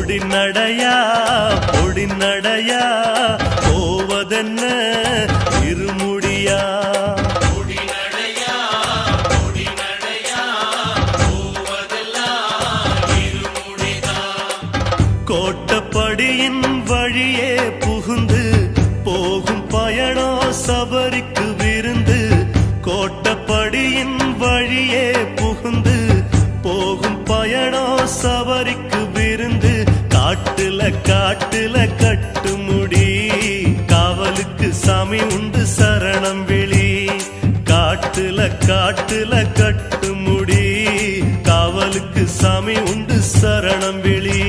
பொடி நடையா போவதென்ன இருமுடியா கோட்டப்படியின் வழியே புகுந்து போகும் பயணோ சபரிக்கு விருந்து கோட்டப்படியின் வழியே புகுந்து போகும் பயணோ சபரிக்கு விருந்து காட்டுல கட்டுமுடி காவலுக்கு சாமி உண்டு சரணம் விழி காட்டுல கட்டுமுடி காவலுக்கு சாமி உண்டு சரணம் விழி